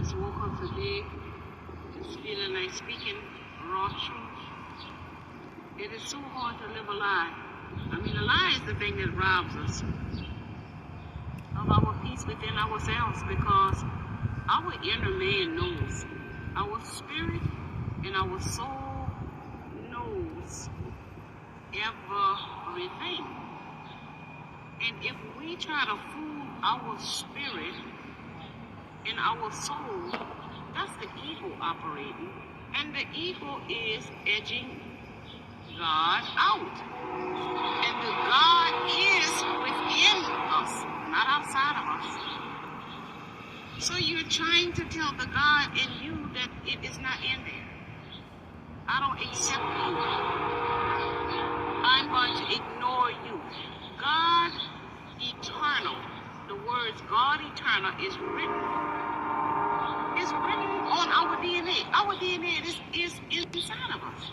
just woke up today, just feeling like speaking raw truth. It is so hard to live a lie. I mean, a lie is the thing that robs us of our peace within ourselves, because our inner man knows, our spirit and our soul knows everything. And if we try to fool our spirit and our soul, that's the ego operating. And the ego is edging God out. And the God is within us, not outside of us. So you're trying to tell the God in you that it is not in there. I don't accept you. I'm going to ignore you. God eternal. The words God eternal is written on our DNA. Our DNA is inside of us.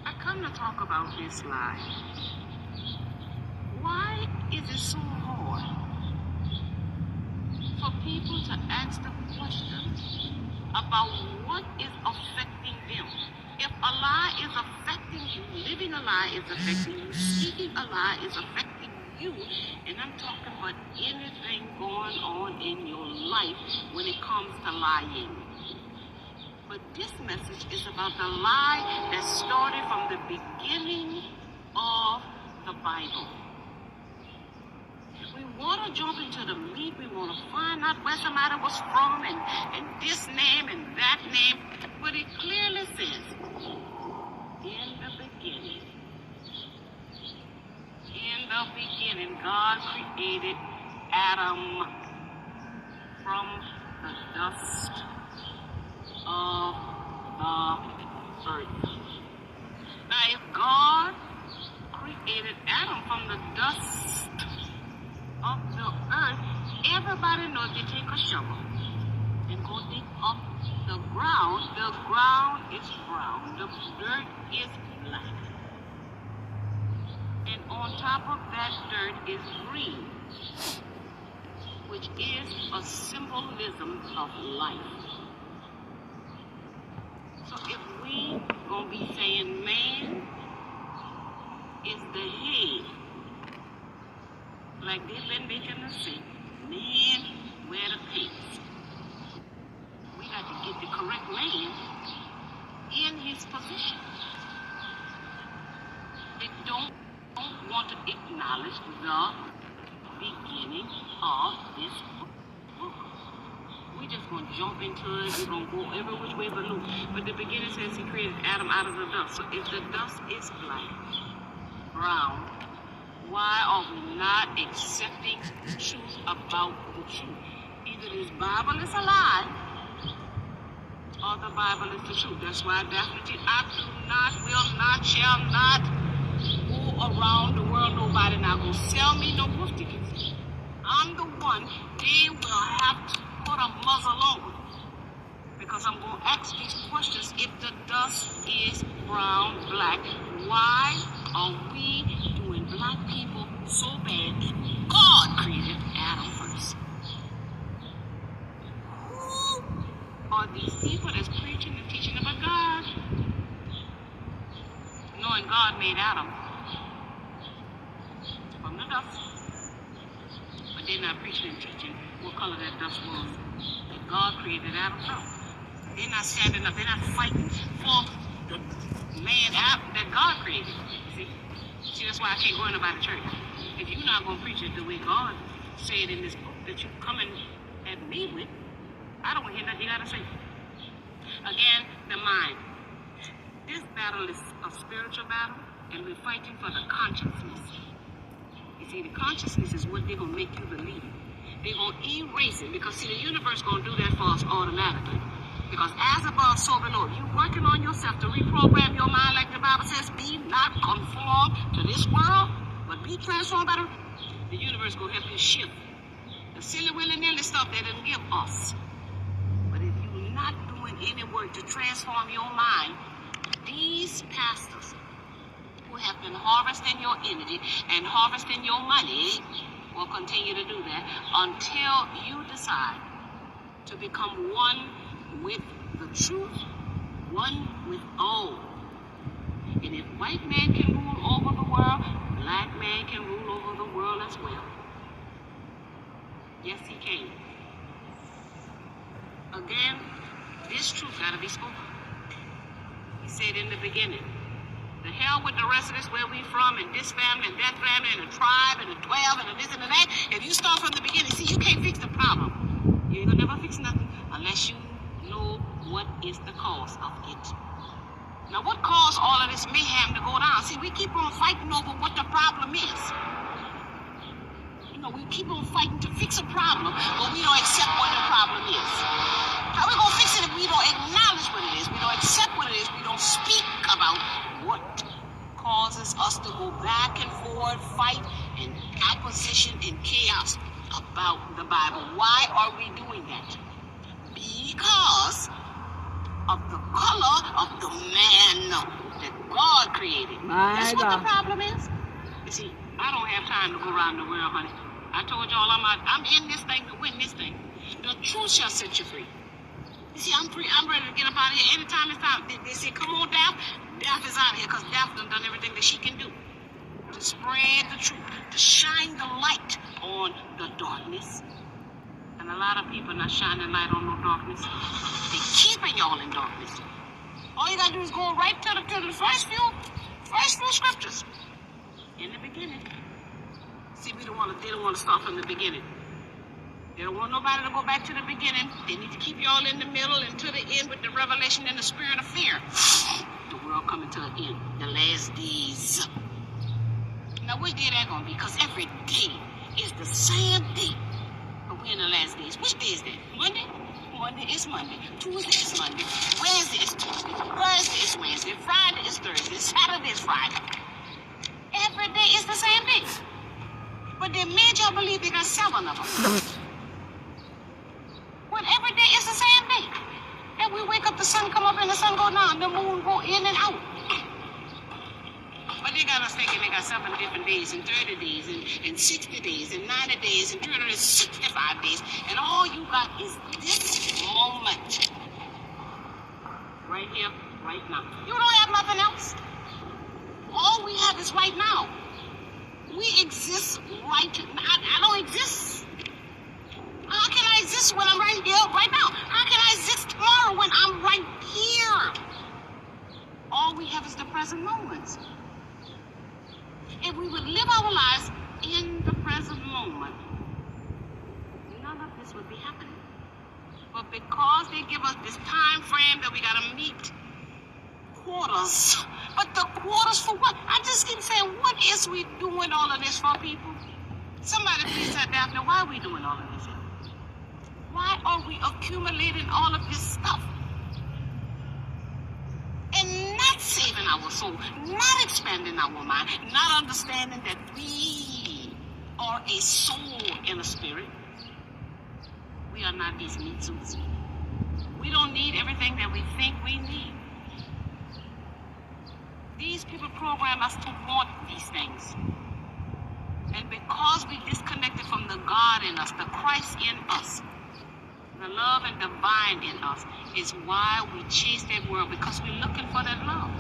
I come to talk about this lie. Why is it so hard for people to ask the question about what is affecting them? If a lie is affecting you, living a lie is affecting you, speaking a lie is affecting you, and I'm talking about anything going on in your life when it comes to lying. But this message is about the lie that started from the beginning of the Bible. We want to jump into the meat. We want to find out where somebody was from and this name and that name. But it clearly says, in the beginning, God created Adam from the dust of the earth. Now, if God created Adam from the dust of the earth, everybody knows they take a shovel and go dig up the ground. The ground is brown. The dirt is black. And on top of that dirt is green, which is a symbolism of life. So if we gonna be saying man is the head, like they've been making us say, man wear the pants. We got to get the correct man in his position. They don't want to acknowledge the beginning of this book. We just going to jump into it. We're going to go every which way but loose. But the beginning says he created Adam out of the dust. So if the dust is black, brown, why are we not accepting the truth about the truth? Either this Bible is a lie, or the Bible is the truth. That's why definitely I do not, will not, shall not go around the world. Nobody not going to sell me no wolf tickets. I'm the one they will have to put a muzzle on, because I'm going to ask these questions. If the dust is brown, black, why are we doing black people so bad? God created Adam first. Who are these people that's preaching and teaching about God, knowing God made Adam from the dust? But they're not preaching and teaching what color that dust was. And God created Adam first. They're not standing up. They're not fighting for the man that God created. See, that's why I can't go in about the church. If you're not going to preach it the way God said in this book that you're coming at me with, I don't want to hear nothing you got to say. Again, the mind. This battle is a spiritual battle, and we're fighting for the consciousness. You see, the consciousness is what they're going to make you believe. They're going to erase it, because, see, the universe going to do that for us automatically. Because as above, so below. You're working on yourself to reprogram your mind, like the Bible says, be not conformed to this world, but be transformed by the universe going to help you shift the silly, willy-nilly stuff they didn't give us. But if you're not doing any work to transform your mind, these pastors who have been harvesting your energy and harvesting your money will continue to do that until you decide to become one with the truth, one with all. And if white man can rule over the world, black man can rule over the world as well. Yes, he can. Again, this truth got to be spoken. He said in the beginning, the hell with the rest of this, where we from, and this family, and that family, and the tribe, and the 12, and the this and the that. If you start from the beginning, see, you can't fix the problem. You ain't gonna never fix nothing unless you know what is the cause of it. Now, what caused all of this mayhem to go down? See, we keep on fighting over what the problem is. You know, we keep on fighting to fix a problem, but we don't accept what the problem is. How we gonna fix it if we don't acknowledge what it is? We don't accept what it is. We don't speak about what causes us to go back and forth, fight, and opposition and chaos about the Bible. Why are we doing that? Because of the color of the man that God created. That's what the problem is. You see, I don't have time to go around the world, honey. I told y'all I'm in this thing to win this thing. The truth shall set you free. You see, I'm free. I'm ready to get up out of here anytime it's time. They say, come on, Daph. Daph is out of here because Daph done everything that she can do to spread the truth, to shine the light on the darkness. And a lot of people not shining light on no darkness. They're keeping y'all in darkness. All you gotta do is go right to the first few scriptures. In the beginning. See, they don't want to start from the beginning. They don't want nobody to go back to the beginning. They need to keep y'all in the middle and to the end with the revelation and the spirit of fear. The world coming to an end. The last days. Now, which day that going to be? Because every day is the same day. But we're in the last days. Which day is that? Monday? Monday is Monday. Tuesday is Monday. Wednesday is Tuesday. Thursday is Wednesday. Friday is Thursday. Saturday is Friday. Every day is the same day. But they made y'all believe they got 7 of them. When every day is the same day. And we wake up, the sun come up and the sun go down. The moon go in and out. But they got us thinking they got 7 different days and 30 days and 60 days and 90 days and 365 days. And all you got is this moment. Right here, right now. You don't have nothing else. All we have is right now. We exist right now. I don't exist. How can I exist when I'm right here, right now? How can I exist tomorrow when I'm right here? All we have is the present moment. If we would live our lives in the present moment, none of this would be happening. But because they give us this time frame that we got to meet quarters. But the quarters for what? I just keep saying, what is we doing all of this for, people? Somebody please tell Daphne, why are we doing all of this? Why are we accumulating all of this stuff? And not saving our soul, not expanding our mind, not understanding that we are a soul and a spirit. We are not these meat suits. We don't need everything that we think we need. These people program us to want these things. And because we disconnected from the God in us, the Christ in us, the love and divine in us, is why we chase that world, because we're looking for that love.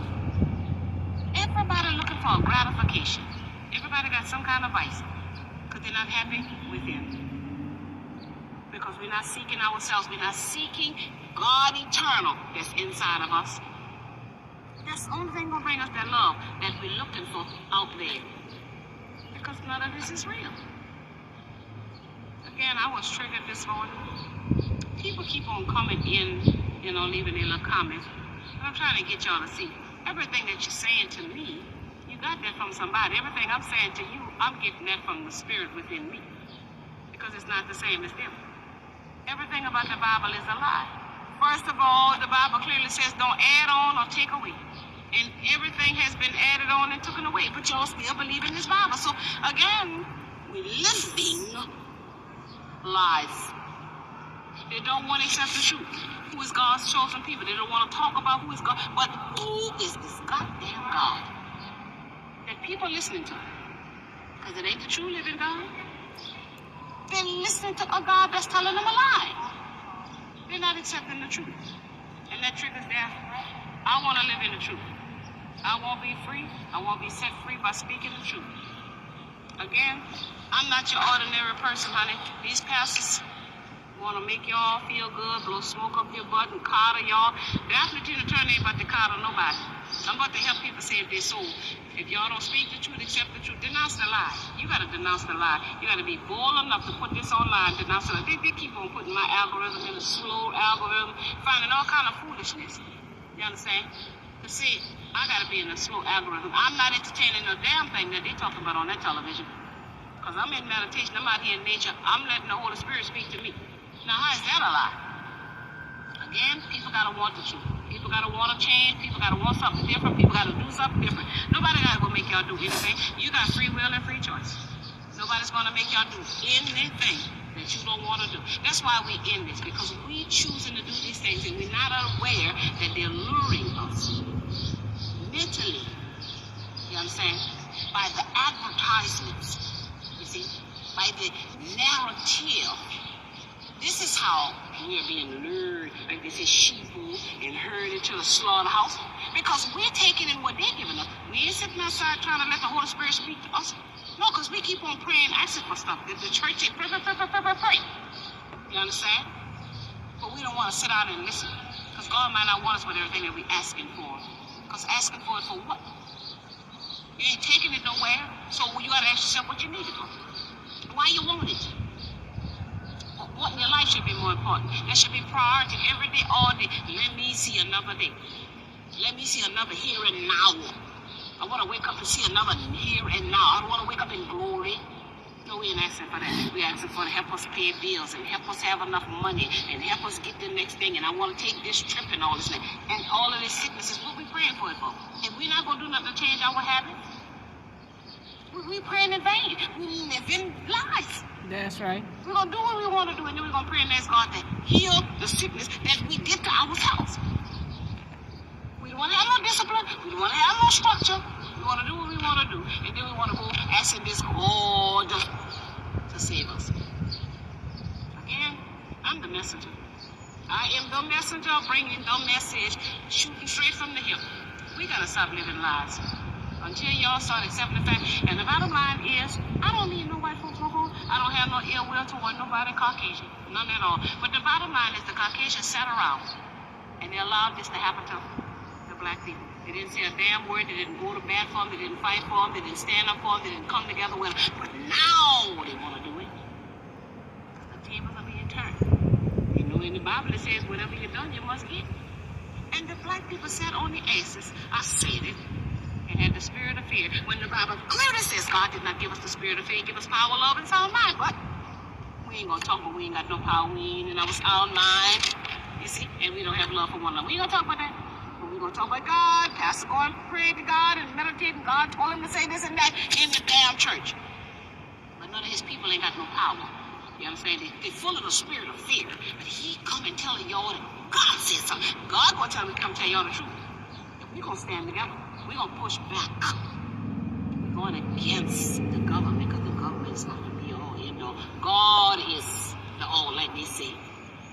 Everybody looking for a gratification. Everybody got some kind of vice because they're not happy within. Because we're not seeking ourselves. We're not seeking God eternal that's inside of us. That's the only thing going to bring us that love that we're looking for out there. Because none of this is real. Again, I was triggered this morning. People keep on coming in, leaving their little comments. And I'm trying to get y'all to see everything that you're saying to me, you got that from somebody. Everything I'm saying to you, I'm getting that from the spirit within me. Because it's not the same as them. Everything about the Bible is a lie. First of all, the Bible clearly says don't add on or take away. And everything has been added on and taken away. But y'all still believe in this Bible. So again, we're living lies. They don't want to accept the truth. Who is God's chosen people? They don't want to talk about who is God. But who is this goddamn God that people are listening to? Because it ain't the true living God. They're listening to a God that's telling them a lie. They're not accepting the truth. And that triggers their, I want to live in the truth. I won't be free. I won't be set free by speaking the truth. Again, I'm not your ordinary person, honey. These pastors want to make y'all feel good, blow smoke up your butt and coddle y'all. Daphne Tina Turner ain't about to coddle nobody. I'm about to help people save their soul. If y'all don't speak the truth, accept the truth, denounce the lie. You got to denounce the lie. You got to be bold enough to put this online, denounce the lie. They keep on putting my algorithm in a slow algorithm, finding all kind of foolishness. You understand? But see, I got to be in a slow algorithm. I'm not entertaining no damn thing that they talking about on that television. Because I'm in meditation. I'm out here in nature. I'm letting the Holy Spirit speak to me. Now, how is that a lie? Again, people got to want the truth. People got to want to change. People got to want something different. People got to do something different. Nobody got to go make y'all do anything. You got free will and free choice. Nobody's going to make y'all do anything that you don't want to do. That's why we in this, because we choosing to do these things and we're not aware that they're luring us mentally, you understand, by the advertisements, you see, by the narrative. This is how we're being lured, like they say, sheep and herded to the slaughterhouse, because we're taking in what they're giving us. We ain't sitting outside trying to let the Holy Spirit speak to us. No, because we keep on praying, asking for stuff. The church say, pray, pray, pray, pray, pray, pray. You understand? But we don't want to sit out and listen, because God might not want us with everything that we're asking for. Because asking for it for what? You ain't taking it nowhere, so you got to ask yourself what you need it for. Why you want it? What in your life should be more important? That should be priority every day, all day. Let me see another day. Let me see another here and now. I want to wake up and see another here and now. I don't want to wake up in glory. No, we ain't asking for that. We're asking for to help us pay bills and help us have enough money and help us get the next thing. And I want to take this trip and all this thing. And all of this sickness is what we're praying for it for. If we're not going to do nothing to change our habits, we're praying in vain. We live in lies. That's right. We're going to do what we want to do, and then we're going to pray and ask God to heal the sickness that we did to ourselves. We don't want to have no discipline. We don't want to have no structure. We want to do what we want to do, and then we want to go asking this God to save us. Again, I'm the messenger. I am the messenger bringing the message, shooting straight from the hip. We got to stop living lies. Until y'all start accepting the fact. And the bottom line is, I don't need no white folks no more. I don't have no ill will toward nobody Caucasian. None at all. But the bottom line is the Caucasians sat around and they allowed this to happen to the black people. They didn't say a damn word. They didn't go to bat for them. They didn't fight for them. They didn't stand up for them. They didn't come together with them. But now they want to do it. The tables are being turned. You know, in the Bible it says, whatever you've done, you must get. And the black people sat on the asses. I said it. And had the spirit of fear. When the Bible clearly says God did not give us the spirit of fear, give us power, love, and sound mind. But we ain't gonna talk, but we ain't got no power. We ain't in our sound mind. You see? And we don't have love for one another. We ain't gonna talk about that. But we gonna talk about God. Pastor go and pray to God and meditate, and God told him to say this and that in the damn church. But none of his people ain't got no power. You understand? They're full of the spirit of fear. But he come and telling y'all that God said something. God gonna tell me to come tell y'all the truth. We gonna stand together. We're going to push back. We're going against the government, because the government's not to be all, you know. God is the all, let me see.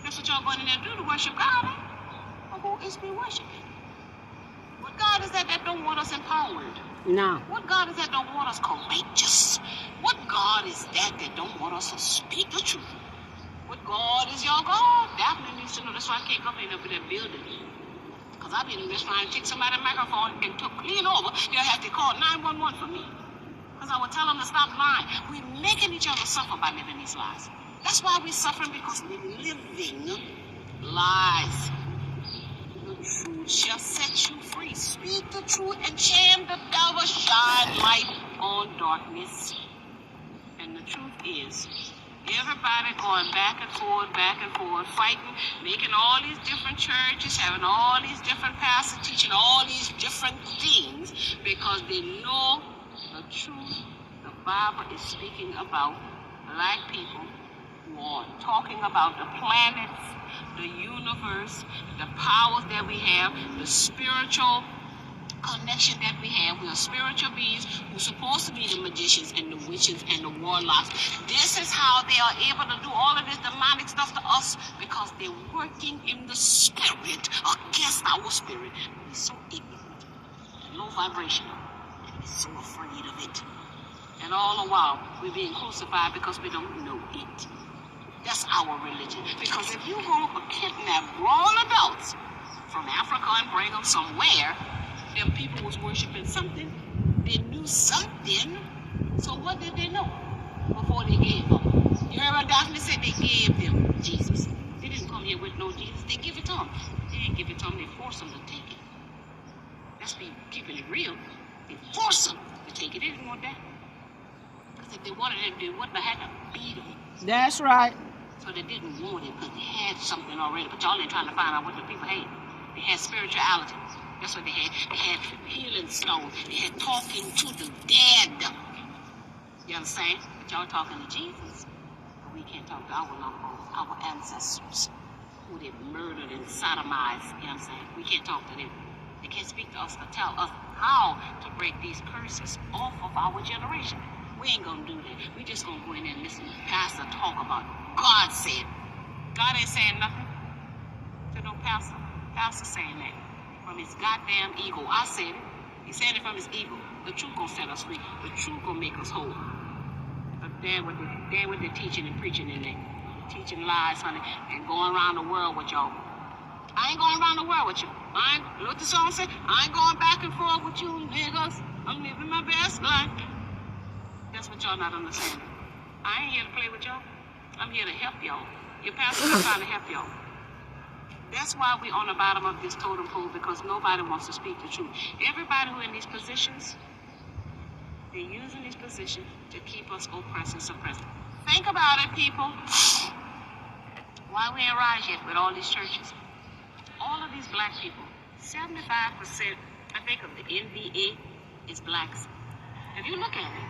That's what y'all going in there to do, to worship God, eh? Well, who is we worshiping? What God is that don't want us empowered? No. What God is that don't want us courageous? What God is that don't want us to speak the truth? What God is your God? Daphne needs to know. That's why I can't come in up in that building. Because I've been just trying to take somebody's microphone and to clean over, they'll have to call 911 for me. Because I would tell them to stop lying. We're making each other suffer by living these lies. That's why we're suffering, because we're living lies. The truth shall set you free. Speak the truth and shame the devil. Shine light on darkness. And the truth is, everybody going back and forth, fighting, making all these different churches, having all these different pastors teaching all these different things, because they know the truth. The Bible is speaking about black people who are talking about the planets, the universe, the powers that we have, the spiritual connection that we have. We are spiritual beings who are supposed to be the magicians and the witches and the warlocks. This is how they are able to do all of this demonic stuff to us, because they're working in the spirit against our spirit. We're so ignorant, low vibrational, and we're so afraid of it. And all the while, we're being crucified because we don't know it. That's our religion. Because if you go kidnap grown adults from Africa and bring them somewhere, them people was worshiping something. They knew something. So what did they know before they gave them? You heard what Daphne said? They gave them Jesus. They didn't come here with no Jesus. They give it to them. They didn't give it to them. They forced them to take it. That's me keeping it real. They forced them to take it. They didn't want that. Because if they wanted it, they wouldn't have had to beat them. That's right. So they didn't want it because they had something already. But y'all ain't trying to find out what the people had. They had spirituality. That's what they had. They had healing stones. They had talking to the dead. You understand? But y'all talking to Jesus. But we can't talk to our loved ones, our ancestors, who they murdered and sodomized. You understand? We can't talk to them. They can't speak to us or tell us how to break these curses off of our generation. We ain't gonna do that. We just gonna go in there and listen to Pastor talk about God said. God ain't saying nothing to no pastor. Pastor saying that from his goddamn ego. I said it. He's saying it from his ego. The truth gonna set us free. The truth gonna make us whole. But damn what they're teaching and preaching in there. Teaching lies, honey, and going around the world with y'all. I ain't going around the world with you. I ain't, you know what the song said? I ain't going back and forth with you niggas. I'm living my best life. That's what y'all not understanding. I ain't here to play with y'all. I'm here to help y'all. Your pastor's not trying to help y'all. That's why we on the bottom of this totem pole, because nobody wants to speak the truth. Everybody who in these positions, they're using these positions to keep us oppressed and suppressed. Think about it, people. Why we ain't rise yet with all these churches? All of these black people, 75%, I think, of the NBA is blacks. If you look at it,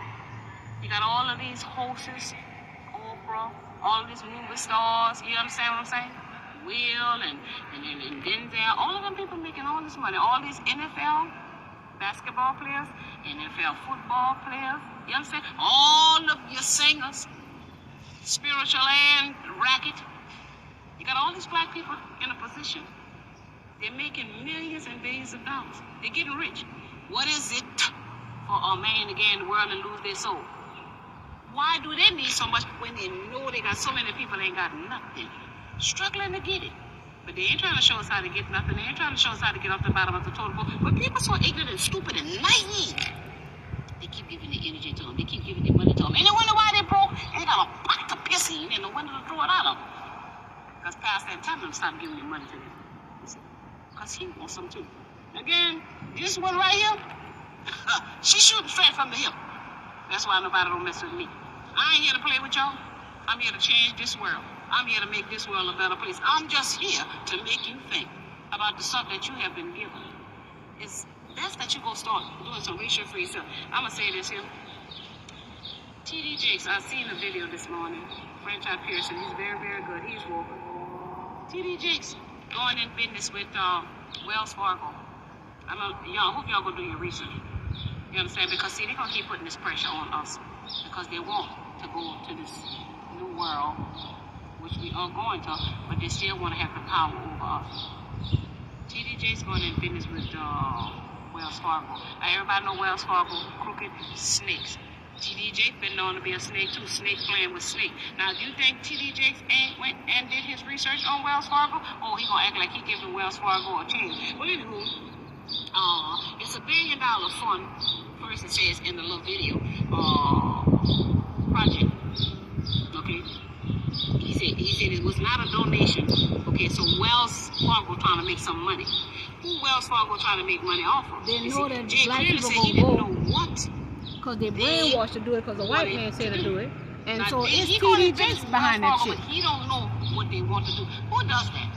you got all of these hosts, Oprah, all of these movie stars, you understand what I'm saying? Will and Denzel, all of them people making all this money. All these NFL basketball players, NFL football players, you understand? All of your singers, spiritual and racket. You got all these black people in a position. They're making millions and billions of dollars. They're getting rich. What is it for a man to get in the world and lose their soul? Why do they need so much when they know they got so many people that ain't got nothing, struggling to get it? But they ain't trying to show us how to get nothing. They ain't trying to show us how to get off the bottom of the totem pole. But people so ignorant and stupid and naive. They keep giving the energy to them. They keep giving the money to them. And they wonder why they broke. And they got a pot to piss in and no wonder to throw it out of them. Because Pastor and tell them to stop giving the money to them. Because he wants some too. Again, this one right here, she's shooting straight from the hip. That's why nobody don't mess with me. I ain't here to play with y'all. I'm here to change this world. I'm here to make this world a better place. I'm just here to make you think about the stuff that you have been given. It's best that you go start doing some research for yourself. I'm going to say this here. T.D. Jakes, I seen a video this morning. Franchise Pearson, he's very, very good. He's woke. T.D. Jakes going in business with Wells Fargo. Y'all hope y'all gonna do your research. You understand? Because see, they're gonna keep putting this pressure on us because they want to go to this new world, which we are going to, but they still want to have the power over us. T.D. Jakes going in business with Wells Fargo. Now, everybody know Wells Fargo, crooked snakes. T.D. Jakes been known to be a snake too, snake playing with snake. Now, do you think T.D. Jakes ain't went and did his research on Wells Fargo? Oh, he gonna act like he giving Wells Fargo a change. Well, anywho, it's $1 billion fund, first it says in the little video, project. Okay? He said it was not a donation. Okay, so Wells Fargo trying to make some money. Who Wells Fargo trying to make money off of? They know that Jay black clearly people said he gonna didn't know what. Because they brainwashed to do it because the white man said to do it. And now, so it's T.D. Jakes behind that shit. But he don't know what they want to do. Who does that?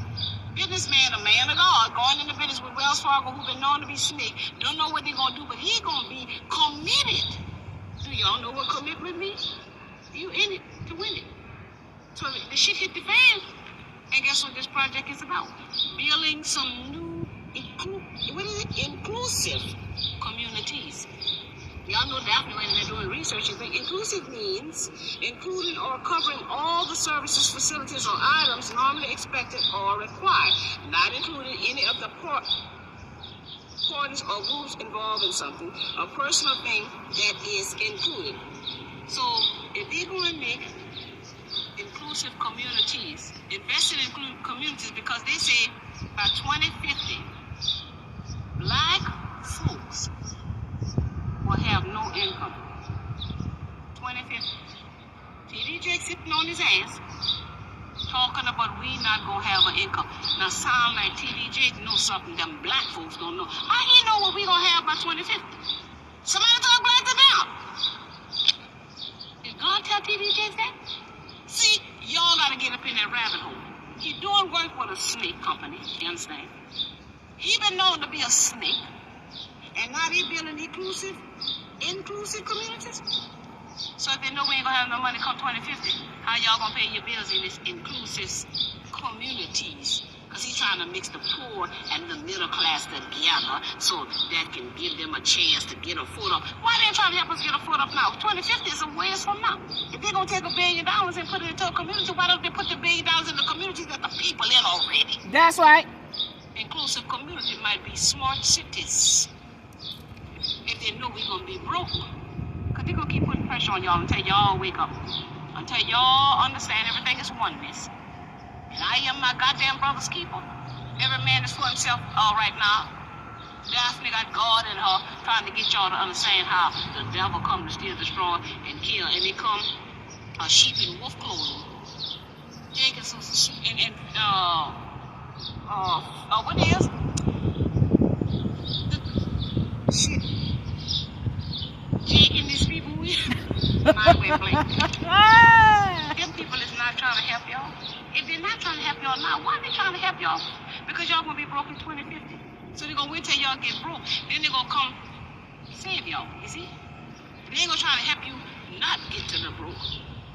Businessman, a man of God, going into business with Wells Fargo, who been known to be snake, don't know what they're going to do, but he going to be committed. Do y'all know what commitment means? You in it to win it. So the shit hit the fan. And guess what this project is about? Building some new, what is it? inclusive communities. Y'all know Daphne when they're doing research, you think inclusive means including or covering all the services, facilities, or items normally expected or required, not including any of the parties or groups involved in something, a person or thing that is included. So if they're going to make inclusive communities, invest in communities, because they say by 2050, black folks will have no income. 2050. TD Jakes sitting on his ass talking about we not gonna have an income. Now sound like TD Jakes know something them black folks don't know. How he know what we gonna have by 2050? Somebody talk black to them. Did God tell TD Jakes that? See, y'all gotta get up in that rabbit hole. He doing work with a snake company, you understand? He been known to be a snake. And now they building inclusive communities. So if they know we ain't gonna have no money come 2050, how y'all gonna pay your bills in this inclusive communities? Because he's trying to mix the poor and the middle class together so that can give them a chance to get a foot up. Why they trying to help us get a foot up now? 2050 is a ways from now. If they're gonna take $1 billion and put it into a community, why don't they put the $1 billion in the communities that the people in already? That's right. Inclusive community might be smart cities. If they know we're going to be broke. Because they're going to keep putting pressure on y'all until y'all wake up. Until y'all understand everything is oneness. And I am my goddamn brother's keeper. Every man is for himself right now. Daphne got God in her trying to get y'all to understand how the devil come to steal, destroy, and kill. And they come sheep in wolf clothing. Jenkins and what is? Shit. Jake and these people with my way of blank. Them people is not trying to help y'all. If they're not trying to help y'all now, why are they trying to help y'all? Because y'all gonna be broke in 2050. So they're gonna wait till y'all get broke. Then they're gonna come save y'all, you see? They ain't gonna try to help you not get to the broke.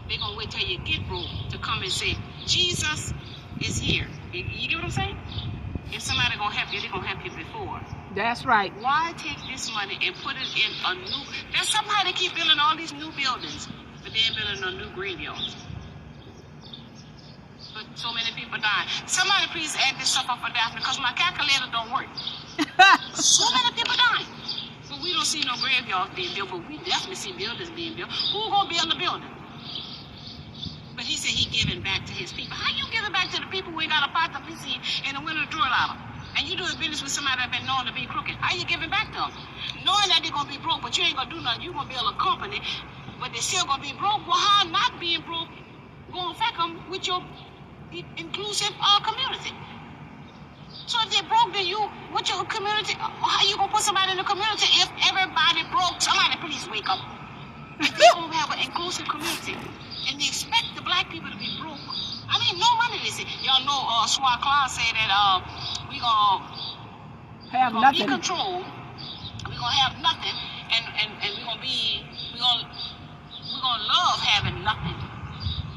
They're gonna wait till you get broke to come and say, Jesus is here. You get what I'm saying? If somebody gonna help you, they're gonna help you before. That's right. Why take this money and put it in a new... There's somehow they keep building all these new buildings, but they ain't building no new graveyards. But so many people die. Somebody please add this stuff up for Daphne, because my calculator don't work. So many people die. But we don't see no graveyards being built, but we definitely see buildings being built. Who gonna build the building? But he said he giving back to his people. How you giving back to the people who ain't got a pot to piss in the winter drawer out of? And you doing business with somebody that been known to be crooked. How you giving back to them? Knowing that they're going to be broke, but you ain't going to do nothing. You're going to build a company, but they're still going to be broke. Well, how not being broke going to affect them with your inclusive community? So if they're broke, then you, with your community, how you going to put somebody in the community if everybody broke? Somebody please wake up. If they're going to have an inclusive community, and they expect the black people to be broke, I mean, no money, they say. Y'all know Swat Cloud said that we gonna have nothing. Be controlled. We gonna have nothing, and we gonna love having nothing.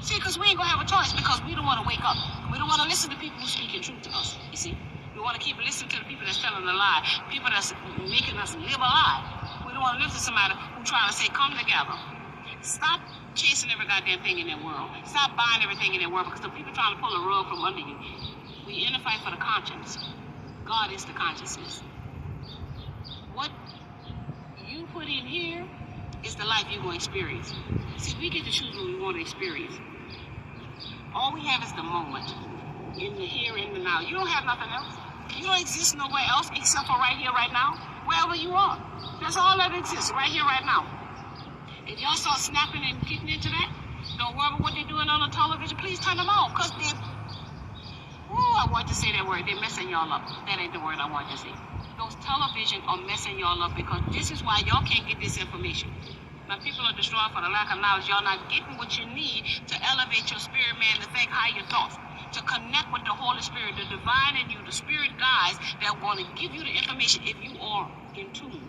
See, because we ain't gonna have a choice, because we don't want to wake up. We don't want to listen to people who speaking truth to us. You see, we want to keep listening to the people that's telling a lie, people that's making us live a lie. We don't want to listen to somebody who trying to say, come together. Stop chasing every goddamn thing in that world. Stop buying everything in that world, because the people trying to pull a rug from under you. We in a fight for the conscience. God is the consciousness. What you put in here is the life you're going to experience. See, we get to choose what we want to experience. All we have is the moment. In the here, in the now. You don't have nothing else. You don't exist nowhere else except for right here, right now. Wherever you are. That's all that exists, right here, right now. If y'all start snapping and getting into that, don't worry about what they're doing on the television. Please turn them off, because they're... I want to say that word. They're messing y'all up. That ain't the word I want to say. Those television are messing y'all up, because this is why y'all can't get this information. Now, people are destroyed for the lack of knowledge. Y'all not getting what you need to elevate your spirit, man, to think higher thoughts, to connect with the Holy Spirit, the divine in you, the spirit guides that want to give you the information if you are in tune.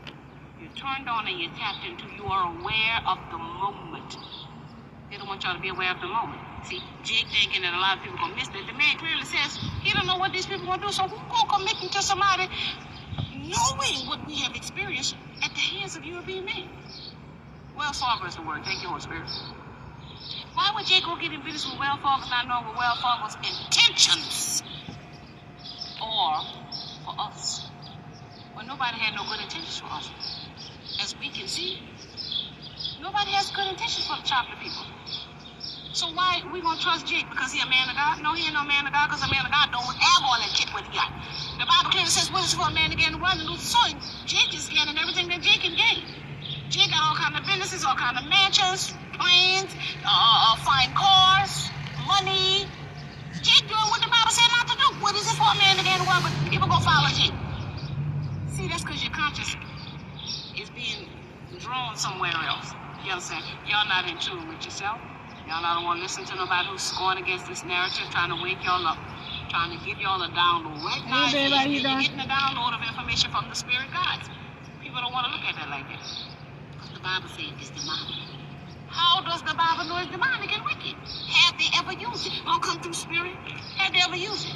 You're turned on and you're tapped into. You are aware of the moment. They don't want y'all to be aware of the moment. See, Jake thinking that a lot of people gonna miss that. The man clearly says he don't know what these people gonna do. So who gonna commit to somebody knowing race of European men. Wells Fargo is the word. Thank you, Holy Spirit. Why would Jake go get in business with Wells Fargo not knowing what Wells Fargo's intentions are for us? Well, nobody had no good intentions for us. As we can see, nobody has good intentions for the chocolate people. So why we gonna trust Jake because he a man of God? No, he ain't no man of God because a man of God don't have all that shit what he got. The Bible clearly says what is for a man to gain the world and lose his soul. Jake is gaining everything that Jake can gain. Jake got all kind of businesses, all kind of mansions, planes, fine cars, money. Jake doing what the Bible said not to do. What is it for a man to gain the world? But people go follow Jake. See, that's because your conscience is being drawn somewhere else. You understand? Y'all not in tune with yourself. Y'all not want to listen to nobody who's going against this narrative, trying to wake y'all up, trying to give y'all a download. Right now, you're getting a download of information from the spirit guides. People don't want to look at that like that. Because the Bible says it's demonic. How does the Bible know it's demonic and wicked? Have they ever used it? All come through spirit? Have they ever used it?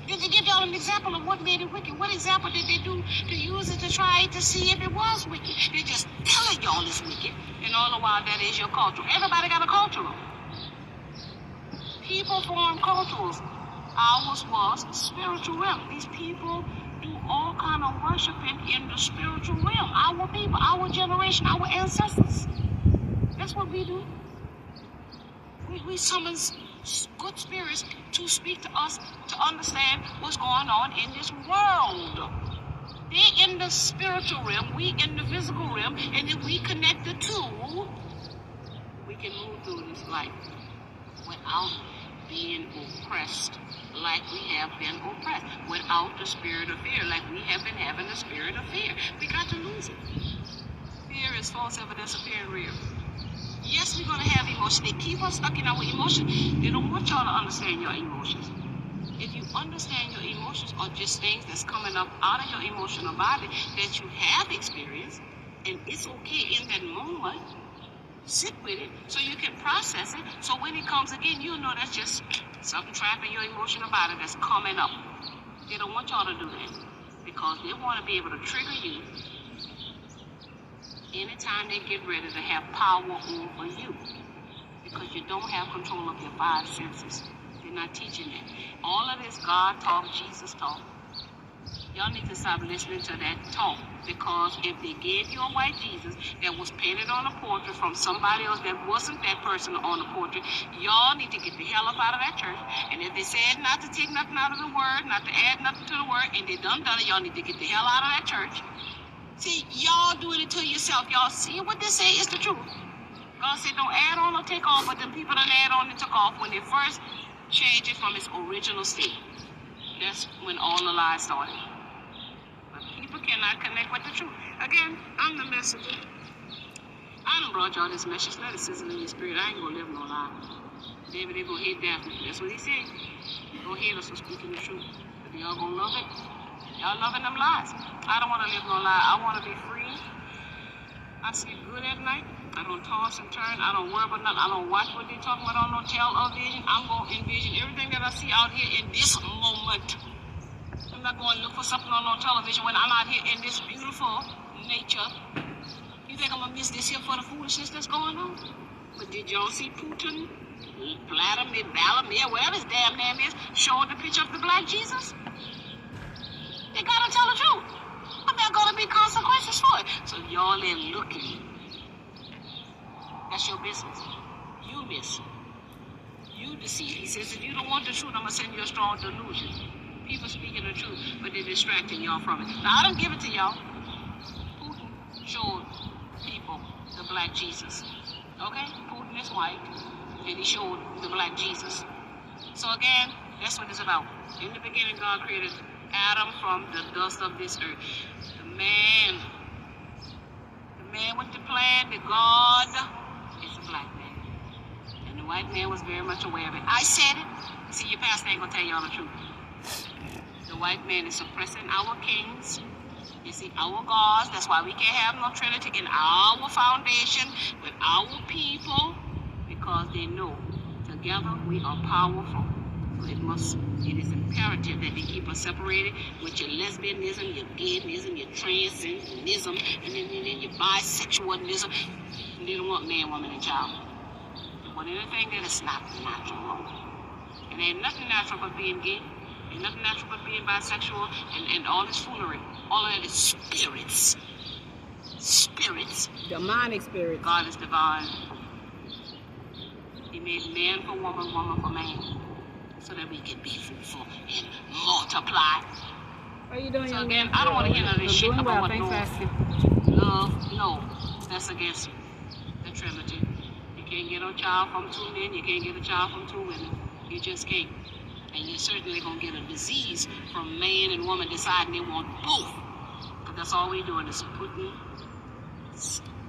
Did they give y'all an example of what made it wicked? What example did they do to use it to try to see if it was wicked? They just telling y'all it's wicked. And all the while, that is your culture. Everybody got a cultural. People form cultures. Ours was spiritual realm. These people do all kind of worshiping in the spiritual realm. Our people, our generation, our ancestors. That's what we do. We summons good spirits to speak to us, to understand what's going on in this world. They in the spiritual realm, we in the physical realm, and if we connect the two, we can move through this life without being oppressed like we have been oppressed, without the spirit of fear like we have been having the spirit of fear. We got to lose it. Fear is false evidence appearing real. Yes, we're going to have emotions. They keep us stuck in our emotions. They don't want y'all to understand your emotions. If you understand your emotions are just things that's coming up out of your emotional body that you have experienced, and it's okay in that moment, sit with it so you can process it. So when it comes again, you'll know that's just something trapped in your emotional body that's coming up. They don't want y'all to do that because they want to be able to trigger you anytime they get ready to have power over you, because you don't have control of your five senses. They're not teaching that. All of this God talk, Jesus talk, y'all need to stop listening to that talk, because if they gave you a white Jesus that was painted on a portrait from somebody else that wasn't that person on the portrait, y'all need to get the hell up out of that church. And if they said not to take nothing out of the word, not to add nothing to the word, and they done it, y'all need to get the hell out of that church. See, y'all doing it to yourself. Y'all see what they say is the truth. God said don't add on or take off, but them people done add on and took off when they first changed it from its original state. That's when all the lies started. But people cannot connect with the truth. Again, I'm the messenger. I done brought y'all this message. Let it sizzle in your spirit. I ain't gonna live no lie. David, they gonna hate Daphne. That's what he said. They gonna hate us for speaking the truth. But y'all gonna love it. Y'all loving them lies. I don't want to live no lie. I want to be free. I sleep good at night. I don't toss and turn. I don't worry about nothing. I don't watch what they talking about on no television. I'm going to envision everything that I see out here in this moment. I'm not going to look for something on no television when I'm out here in this beautiful nature. You think I'm going to miss this here for the foolishness that's going on? But did y'all see Putin, Vladimir, whatever his damn name is, showing the picture of the black Jesus? They gotta tell the truth. But there are gonna be consequences for it. So y'all in looking. That's your business. You miss. You deceive. He says if you don't want the truth, I'm gonna send you a strong delusion. People speaking the truth, but they're distracting y'all from it. Now I don't give it to y'all. Putin showed people the black Jesus. Okay? Putin is white, and he showed the black Jesus. So again, that's what it's about. In the beginning, God created Adam from the dust of this earth. The man with the plan, the God, is a black man. And the white man was very much aware of it. I said it. See, your pastor ain't gonna tell y'all the truth. The white man is suppressing our kings. You see, our gods. That's why we can't have no Trinity in our foundation with our people, because they know together we are powerful. It is imperative that they keep us separated with your lesbianism, your gayism, your transgenderism, and then your bisexualism. They don't want man, woman, and child. They want anything that is not natural. And ain't nothing natural but being gay. Ain't nothing natural but being bisexual and all this foolery. All of that is spirits. Spirits. Demonic spirits. God is divine. He made man for woman, woman for man, so that we can be fruitful and multiply. How you doing, So young again, man? I don't want to hear none of this shit Doing about well, what thanks for asking. love. No, that's against the Trinity. You can't get a child from two men. You can't get a child from two women. You just can't. And you're certainly going to get a disease from man and woman deciding they want both. Because that's all we're doing is putting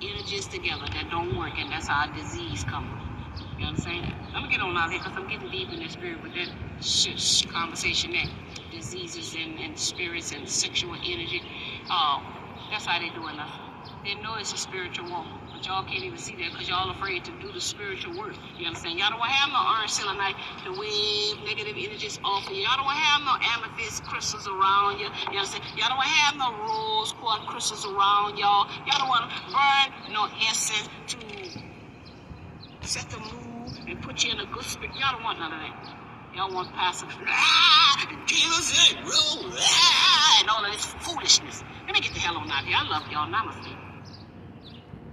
energies together that don't work, and that's how disease comes. You understand? Let me get on out here because I'm getting deep in the spirit with that shit conversation that diseases and spirits and sexual energy. That's how they doing us. They know it's a spiritual war, but y'all can't even see that because y'all afraid to do the spiritual work. You understand? Y'all don't have no orange selenite to wave negative energies off of you. Y'all don't have no amethyst crystals around you. You understand? Y'all don't have no rose quartz crystals around y'all. Y'all don't want to burn no incense to set the mood and put you in a good spirit. Y'all don't want none of that. Y'all want passive, Jesus, and all of this foolishness. Let me get the hell on out of here. I love y'all. Namaste.